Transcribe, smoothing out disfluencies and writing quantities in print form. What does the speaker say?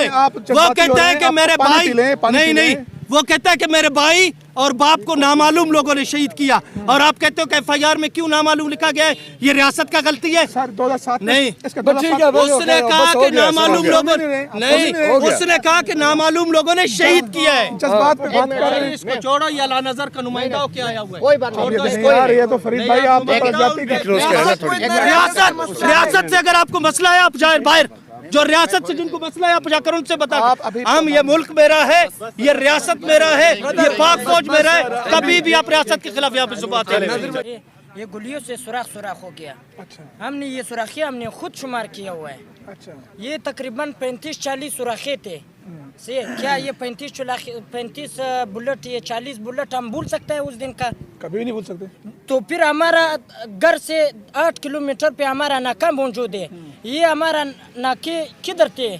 ہے وہ کہتا ہے کہ میرے بھائی نہیں وہ کہتا ہے کہ میرے بھائی اور باپ کو نامعلوم لوگوں نے شہید کیا اور آپ کہتے ہو کہ ایف آئی آر میں کیوں نامعلوم لکھا گیا ہے یہ ریاست کا غلطی ہے نہیں اس نے کہا کہ نامعلوم لوگوں نہیں اس نے کہا کہ نامعلوم لوگوں نے شہید کیا ہے اس کو چھوڑو یہ اعلیٰ نظر کا نمائندہ ہو کے آیا ہوا ہے ریاست سے اگر آپ کو مسئلہ ہے آپ جائیں باہر جو ریاست سے جن کو مسئلہ ہے آپ جا کر ان سے بتا ہم یہ ملک میرا ہے یہ ریاست میرا ہے یہ پاک فوج میرا ہے کبھی بھی آپ ریاست کے خلاف یہاں پہ زبان ہیں یہ گلیوں سے سوراخ ہو گیا ہم نے یہ سوراخیں ہم نے خود شمار کیا ہوا ہے یہ تقریباً 35-40 سوراخیں تھے کیا یہ 35 بلٹ یہ 40 بلٹ ہم بھول سکتے ہیں اس دن کا کبھی نہیں بھول سکتے تو پھر ہمارا گھر سے 8 کلومیٹر پہ ہمارا ناکہ موجود ہے یہ ہمارا ناکے کدھر تھے